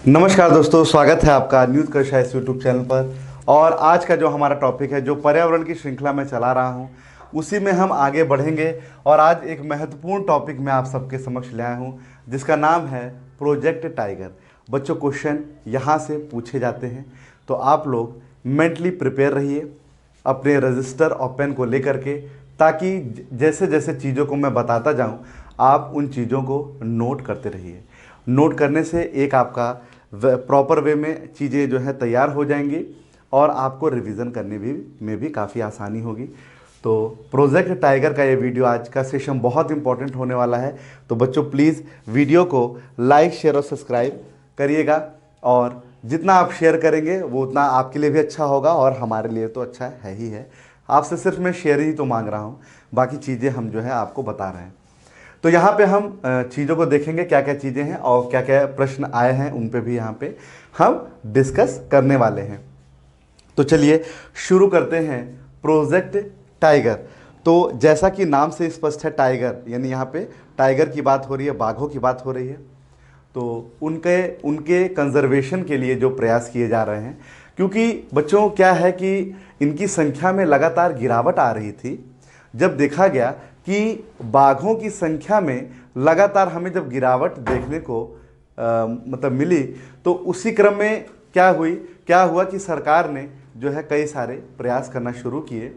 नमस्कार दोस्तों, स्वागत है आपका न्यूज़ कक्षा इस यूट्यूब चैनल पर। और आज का जो हमारा टॉपिक है, जो पर्यावरण की श्रृंखला में चला रहा हूं, उसी में हम आगे बढ़ेंगे। और आज एक महत्वपूर्ण टॉपिक मैं आप सबके समक्ष ले आया हूं, जिसका नाम है प्रोजेक्ट टाइगर। बच्चों, क्वेश्चन यहाँ से पूछे जाते हैं, तो आप लोग मेंटली प्रिपेयर रहिए अपने रजिस्टर और पेन को लेकर के, ताकि जैसे जैसे चीज़ों को मैं बताता जाऊँ, आप उन चीज़ों को नोट करते रहिए। नोट करने से एक आपका प्रॉपर वे में चीज़ें जो है तैयार हो जाएंगी और आपको रिवीजन करने में भी काफ़ी आसानी होगी। तो प्रोजेक्ट टाइगर का ये वीडियो, आज का सेशन बहुत इंपॉर्टेंट होने वाला है। तो बच्चों, प्लीज़ वीडियो को लाइक, शेयर और सब्सक्राइब करिएगा। और जितना आप शेयर करेंगे वो उतना आपके लिए भी अच्छा होगा और हमारे लिए तो अच्छा है ही है। आपसे सिर्फ मैं शेयर ही तो मांग रहा हूँ, बाकी चीज़ें हम जो है आपको बता रहे हैं। तो यहाँ पे हम चीज़ों को देखेंगे, क्या क्या चीज़ें हैं और क्या क्या प्रश्न आए हैं, उन पे भी यहाँ पे हम डिस्कस करने वाले हैं। तो चलिए शुरू करते हैं। प्रोजेक्ट टाइगर, तो जैसा कि नाम से स्पष्ट है, टाइगर यानी यहाँ पे टाइगर की बात हो रही है, बाघों की बात हो रही है। तो उनके कंजर्वेशन के लिए जो प्रयास किए जा रहे हैं, क्योंकि बच्चों क्या है कि इनकी संख्या में लगातार गिरावट आ रही थी। जब देखा गया कि बाघों की संख्या में लगातार हमें जब गिरावट देखने को मिली, तो उसी क्रम में क्या हुआ कि सरकार ने जो है कई सारे प्रयास करना शुरू किए।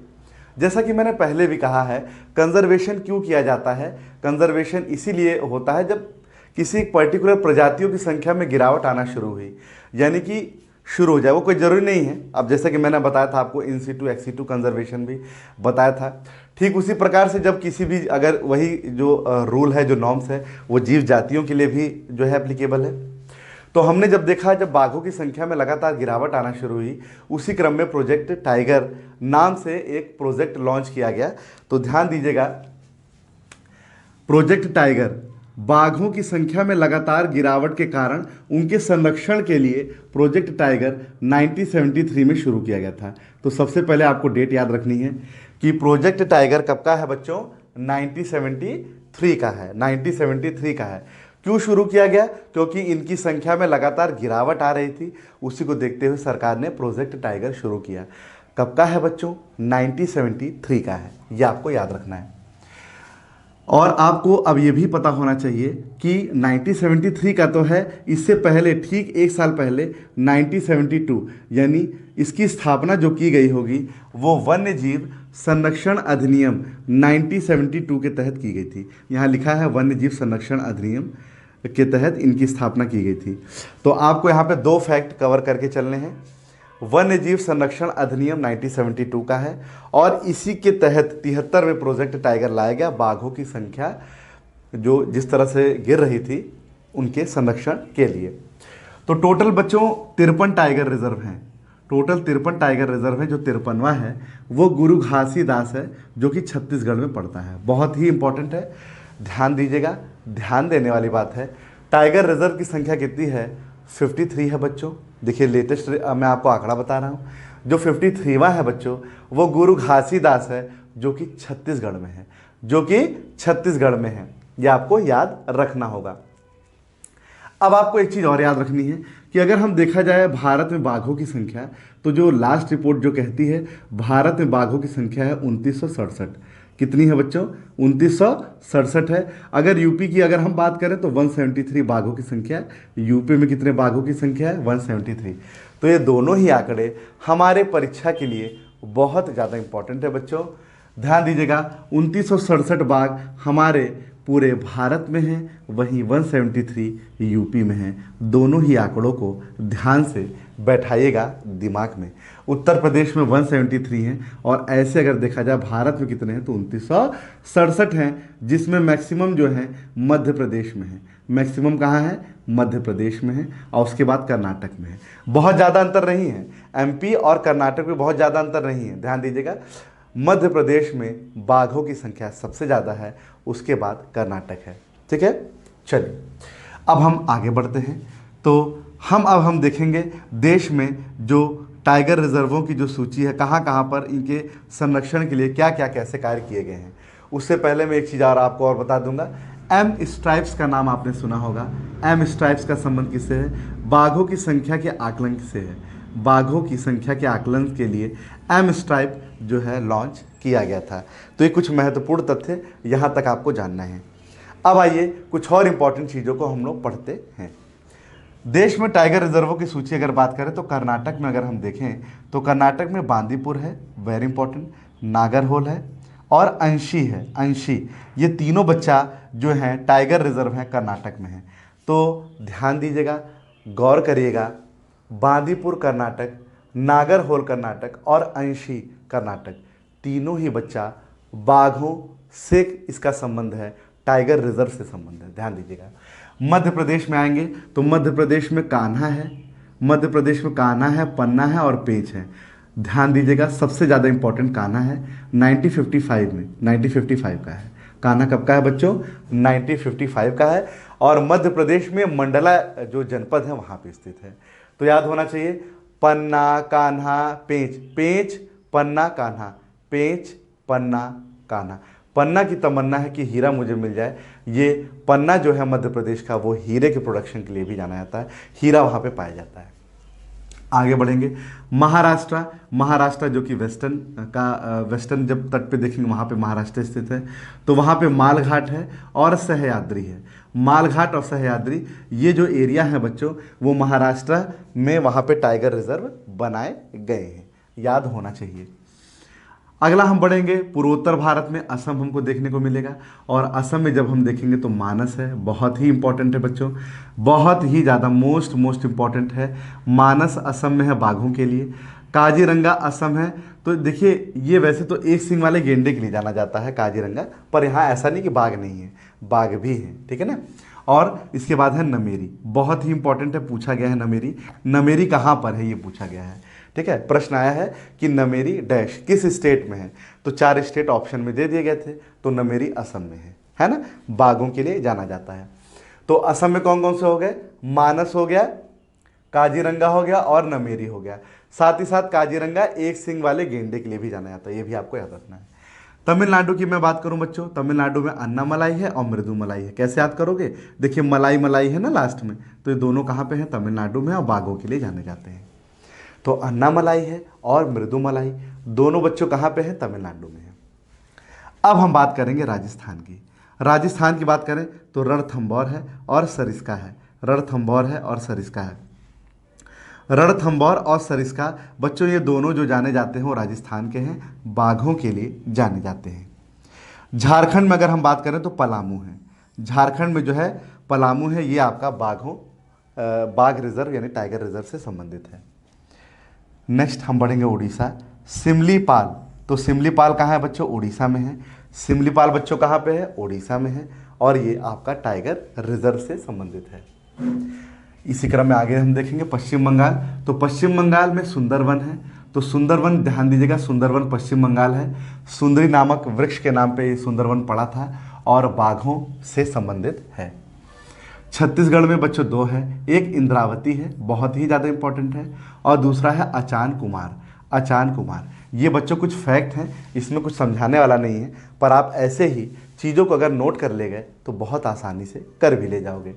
जैसा कि मैंने पहले भी कहा है, कंजर्वेशन क्यों किया जाता है? कंजर्वेशन इसीलिए होता है जब किसी एक पर्टिकुलर प्रजातियों की संख्या में गिरावट आना शुरू हुई, यानी कि शुरू हो जाए। वो कोई ज़रूरी नहीं है। अब जैसे कि मैंने बताया था आपको, in situ ex situ conservation भी बताया था। ठीक उसी प्रकार से जब किसी भी, अगर वही जो रूल है, जो नॉर्म्स है, वो जीव जातियों के लिए भी जो है एप्लीकेबल है। तो हमने जब देखा, जब बाघों की संख्या में लगातार गिरावट आना शुरू हुई, उसी क्रम में प्रोजेक्ट टाइगर नाम से एक प्रोजेक्ट लॉन्च किया गया। तो ध्यान दीजिएगा, प्रोजेक्ट टाइगर बाघों की संख्या में लगातार गिरावट के कारण उनके संरक्षण के लिए प्रोजेक्ट टाइगर 1973 में शुरू किया गया था। तो सबसे पहले आपको डेट याद रखनी है कि प्रोजेक्ट टाइगर कब का है बच्चों? 1973 का है। 1973 का है। क्यों शुरू किया गया? क्योंकि इनकी संख्या में लगातार गिरावट आ रही थी। उसी को देखते हुए सरकार ने प्रोजेक्ट टाइगर शुरू किया। कब का है बच्चों? 1973 का है। यह आपको याद रखना है। और आपको अब ये भी पता होना चाहिए कि 1973 का तो है, इससे पहले ठीक एक साल पहले 1972 यानी इसकी स्थापना जो की गई होगी, वो वन्य जीव संरक्षण अधिनियम 1972 के तहत की गई थी। यहाँ लिखा है वन्य जीव संरक्षण अधिनियम के तहत इनकी स्थापना की गई थी। तो आपको यहाँ पे दो फैक्ट कवर करके चलने हैं। वन्य जीव संरक्षण अधिनियम 1972 का है और इसी के तहत 73वें प्रोजेक्ट टाइगर लाया गया। बाघों की संख्या जो जिस तरह से गिर रही थी, उनके संरक्षण के लिए। तो टोटल बच्चों 53 टाइगर रिजर्व हैं। टोटल 53 टाइगर रिजर्व है। जो 53वां है वो गुरु घासीदास है, जो कि छत्तीसगढ़ में पड़ता है। बहुत ही इंपॉर्टेंट है, ध्यान दीजिएगा, ध्यान देने वाली बात है। टाइगर रिजर्व की संख्या कितनी है? 53 है बच्चों। देखिए, लेटेस्ट मैं आपको आंकड़ा बता रहा हूँ। जो 53वां है बच्चों, वो गुरु घासीदास है, जो कि छत्तीसगढ़ में है। जो कि छत्तीसगढ़ में है, ये आपको याद रखना होगा। अब आपको एक चीज़ और याद रखनी है कि अगर हम देखा जाए भारत में बाघों की संख्या, तो जो लास्ट रिपोर्ट जो कहती है भारत में बाघों की संख्या है 2967। कितनी है बच्चों? 2967 है। अगर यूपी की अगर हम बात करें तो 173 बाघों की संख्या है। यूपी में कितने बाघों की संख्या है? 173। तो ये दोनों ही आंकड़े हमारे परीक्षा के लिए बहुत ज़्यादा इंपॉर्टेंट है बच्चों। ध्यान दीजिएगा, 2967 बाघ हमारे पूरे भारत में हैं, वहीं 173 यूपी में हैं। दोनों ही आंकड़ों को ध्यान से बैठाइएगा दिमाग में। उत्तर प्रदेश में 173 हैं और ऐसे अगर देखा जाए भारत में कितने हैं तो 2967 हैं, जिसमें मैक्सिमम जो है मध्य प्रदेश में है। मैक्सिमम कहाँ है? मध्य प्रदेश में है और उसके बाद कर्नाटक में है। बहुत ज़्यादा अंतर नहीं है। एमपी और कर्नाटक में बहुत ज़्यादा अंतर नहीं है। ध्यान दीजिएगा, मध्य प्रदेश में बाघों की संख्या सबसे ज़्यादा है, उसके बाद कर्नाटक है। ठीक है, चलिए अब हम आगे बढ़ते हैं। तो हम देखेंगे देश में जो टाइगर रिजर्वों की जो सूची है, कहाँ कहाँ पर इनके संरक्षण के लिए क्या क्या कैसे कार्य किए गए हैं। उससे पहले मैं एक चीज़ और आपको और बता दूंगा। एम स्ट्राइप्स का नाम आपने सुना होगा। एम स्ट्राइप्स का संबंध किससे है? बाघों की संख्या के आकलन से है। बाघों की संख्या के आकलन के लिए एम स्ट्राइप जो है लॉन्च किया गया था। तो ये कुछ महत्वपूर्ण तथ्य यहाँ तक आपको जानना है। अब आइए कुछ और इम्पोर्टेंट चीज़ों को हम लोग पढ़ते हैं। देश में टाइगर रिजर्वों की सूची अगर बात करें तो कर्नाटक में अगर हम देखें तो कर्नाटक में बांदीपुर है, वेरी इंपॉर्टेंट, नागरहोल है और अंशी है। अंशी, ये तीनों बच्चा जो हैं टाइगर रिजर्व हैं कर्नाटक में हैं। तो ध्यान दीजिएगा, गौर करिएगा, बांदीपुर कर्नाटक, नागरहोल कर्नाटक और अंशी कर्नाटक, तीनों ही बच्चा बाघों से इसका संबंध है, टाइगर रिजर्व से संबंध है। ध्यान दीजिएगा। मध्य प्रदेश में आएंगे तो मध्य प्रदेश में कान्हा है, मध्य प्रदेश में कान्हा है, पन्ना है और पेंच है। ध्यान दीजिएगा, सबसे ज़्यादा इंपॉर्टेंट कान्हा है, 1955 में, 1955 का है। कान्हा कब का है बच्चों? 1955 का है। और मध्य प्रदेश में मंडला जो जनपद है वहाँ पे स्थित है। तो याद होना चाहिए, पन्ना, कान्हा, पेंच, पेंच, पन्ना, कान्हा, पेंच, पन्ना, कान्हा। पन्ना की तमन्ना है कि हीरा मुझे मिल जाए। ये पन्ना जो है मध्य प्रदेश का, वो हीरे के प्रोडक्शन के लिए भी जाना जाता है, हीरा वहाँ पे पाया जाता है। आगे बढ़ेंगे, महाराष्ट्र, महाराष्ट्र जो कि वेस्टर्न जब तट पे देखेंगे वहाँ पे महाराष्ट्र स्थित है। तो वहाँ पे मालघाट है और सह्याद्री है। मालघाट और सह्याद्री ये जो एरिया है बच्चों, वो महाराष्ट्र में वहाँ पे टाइगर रिजर्व बनाए गए हैं, याद होना चाहिए। अगला हम बढ़ेंगे, पूर्वोत्तर भारत में असम हमको देखने को मिलेगा। और असम में जब हम देखेंगे तो मानस है, बहुत ही इंपॉर्टेंट है बच्चों, बहुत ही ज़्यादा मोस्ट इंपॉर्टेंट है। मानस असम में है बाघों के लिए। काजीरंगा असम है। तो देखिए, ये वैसे तो एक सींग वाले गेंडे के लिए जाना जाता है काजीरंगा, पर यहाँ ऐसा नहीं कि बाघ नहीं है, बाघ भी है, ठीक है ना। और इसके बाद है नमेरी, बहुत ही इंपॉर्टेंट है, पूछा गया है नमेरी। नमेरी कहाँ पर है ये पूछा गया है, ठीक है। प्रश्न आया है कि नमेरी डैश किस स्टेट में है, तो 4 स्टेट ऑप्शन में दे दिए गए थे। तो नमेरी असम में है ना। बाघों के लिए जाना जाता है। तो असम में कौन कौन से हो गए? मानस हो गया, काजीरंगा हो गया और नमेरी हो गया। साथ ही साथ काजीरंगा एक सींग वाले गेंडे के लिए भी जाना जाता है, ये भी आपको याद रखना है। तमिलनाडु की मैं बात करूं बच्चों, तमिलनाडु में अन्ना मलाई है और मृदु मलाई है। कैसे याद करोगे? देखिए, मलाई मलाई है ना लास्ट में, तो ये दोनों कहाँ पे हैं? तमिलनाडु में, और बाघों के लिए जाने जाते हैं। तो अन्ना मलाई है और मृदु मलाई, दोनों बच्चों कहाँ पे हैं? तमिलनाडु में है। अब हम बात करेंगे राजस्थान की। राजस्थान की बात करें तो रणथंभौर है और सरिस्का है। रणथंभौर है और सरिस्का है। रणथंभौर और सरिस्का बच्चों, ये दोनों जो जाने जाते हैं वो राजस्थान के हैं, बाघों के लिए जाने जाते हैं। झारखंड में अगर हम बात करें तो पलामू है। झारखंड में जो है पलामू है, ये आपका बाघ रिजर्व यानी टाइगर रिजर्व से संबंधित है। नेक्स्ट हम बढ़ेंगे उड़ीसा, सिमलीपाल। तो सिमलीपाल कहाँ है बच्चों? उड़ीसा में है। सिमलीपाल बच्चों कहाँ पे है? उड़ीसा में है। और ये आपका टाइगर रिजर्व से संबंधित है। इसी क्रम में आगे हम देखेंगे पश्चिम बंगाल। तो पश्चिम बंगाल में सुंदरवन है। तो सुंदरवन, ध्यान दीजिएगा, सुंदरवन पश्चिम बंगाल है। सुंदरी नामक वृक्ष के नाम पे ये सुंदरवन पड़ा था और बाघों से संबंधित है। छत्तीसगढ़ में बच्चों 2 है, एक इंद्रावती है, बहुत ही ज़्यादा इंपॉर्टेंट है, और दूसरा है अचान कुमार। अचान कुमार, ये बच्चों कुछ फैक्ट हैं, इसमें कुछ समझाने वाला नहीं है, पर आप ऐसे ही चीज़ों को अगर नोट कर ले गए तो बहुत आसानी से कर भी ले जाओगे।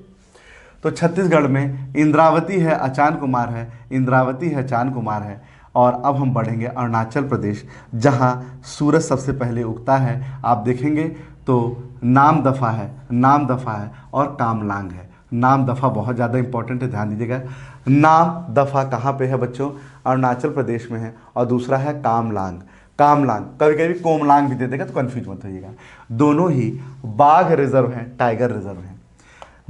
तो छत्तीसगढ़ में इंद्रावती है, अचान कुमार है, इंद्रावती है, अचान कुमार है। और अब हम बढ़ेंगे अरुणाचल प्रदेश, जहाँ सूरज सबसे पहले उगता है। आप देखेंगे तो नामदफा है, नामदफा है और कामलांग है। नामदफा बहुत ज़्यादा इंपॉर्टेंट है, ध्यान दीजिएगा। नामदफा कहाँ पे है बच्चों? अरुणाचल प्रदेश में है। और दूसरा है कामलांग। कामलांग, कभी कभी कोमलांग भी दे देगा, तो कन्फ्यूज मत होइएगा। दोनों ही बाघ रिजर्व हैं, टाइगर रिजर्व हैं।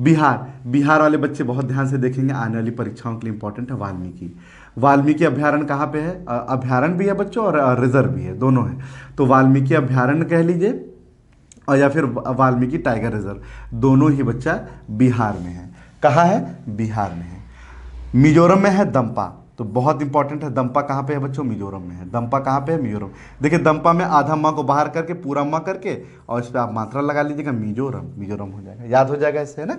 बिहार, बिहार वाले बच्चे बहुत ध्यान से देखेंगे, आने वाली परीक्षाओं के लिए इंपॉर्टेंट है। वाल्मीकि, वाल्मीकि अभ्यारण्य कहाँ पे है? अभ्यारण्य भी है बच्चों और रिजर्व भी है, दोनों है। तो वाल्मीकि अभ्यारण्य कह लीजिए और या फिर वाल्मीकि टाइगर रिजर्व, दोनों ही बच्चा बिहार में है। कहाँ है? बिहार में है। मिजोरम में है दंपा। तो बहुत इंपॉर्टेंट है, दंपा कहाँ पे है बच्चों? मिजोरम में है। दंपा कहाँ पे है? मिजोरम। देखिए, दंपा में आधा माँ को बाहर करके पूरा माँ करके और इस पर आप मात्रा लगा लीजिएगा, मिजोरम, मिजोरम हो जाएगा, याद हो जाएगा इससे, है ना।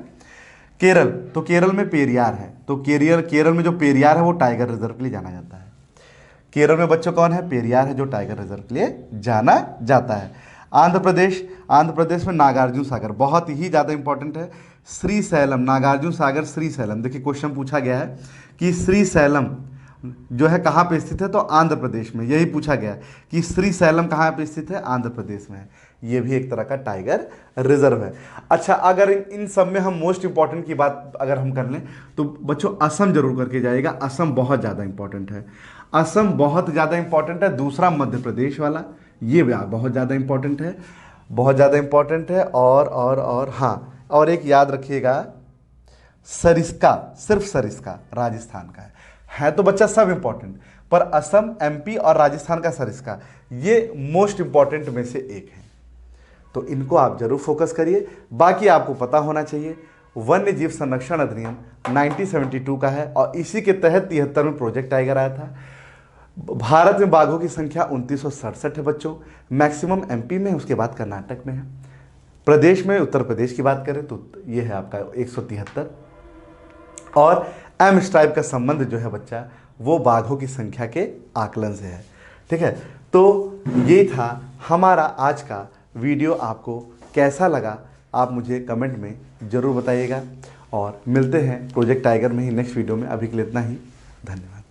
केरल, तो केरल में पेरियार है। तो केरल में जो पेरियार है वो टाइगर रिजर्व के लिए जाना जाता है। केरल में बच्चों कौन है? पेरियार है, जो टाइगर रिजर्व के लिए जाना जाता है। आंध्र प्रदेश में नागार्जुन सागर बहुत ही ज़्यादा इंपॉर्टेंट है। श्रीशैलम, नागार्जुन सागर श्रीशैलम, देखिए क्वेश्चन पूछा गया है कि श्रीशैलम जो है कहाँ पे स्थित है, तो आंध्र प्रदेश में, यही पूछा गया है कि श्रीशैलम कहाँ पे स्थित है, आंध्र प्रदेश में है। ये भी एक तरह का टाइगर रिजर्व है। अच्छा, अगर इन सब में हम मोस्ट इंपॉर्टेंट की बात अगर हम कर लें तो बच्चों असम जरूर करके जाइएगा, असम बहुत ज़्यादा इंपॉर्टेंट है। असम बहुत ज़्यादा इंपॉर्टेंट है। दूसरा मध्य प्रदेश वाला, ये भी बहुत ज़्यादा इंपॉर्टेंट है, बहुत ज़्यादा इंपॉर्टेंट है। और हाँ, और एक याद रखिएगा, सरिस्का, सिर्फ सरिस्का राजस्थान का है तो बच्चा सब इंपॉर्टेंट, पर असम, एमपी और राजस्थान का सरिस्का ये मोस्ट इंपॉर्टेंट में से एक है, तो इनको आप जरूर फोकस करिए। बाकी आपको पता होना चाहिए वन्य जीव संरक्षण अधिनियम 1972 का है और इसी के तहत 73 में प्रोजेक्ट टाइगर आया था। भारत में बाघों की संख्या 2967 है बच्चों, मैक्सिमम एमपी में है, उसके बाद कर्नाटक में है। प्रदेश में उत्तर प्रदेश की बात करें तो ये है आपका 173। और एम स्ट्राइब का संबंध जो है बच्चा वो बाघों की संख्या के आकलन से है। ठीक है, तो ये था हमारा आज का वीडियो। आपको कैसा लगा आप मुझे कमेंट में ज़रूर बताइएगा और मिलते हैं प्रोजेक्ट टाइगर में ही नेक्स्ट वीडियो में। अभी के लिए इतना ही, धन्यवाद।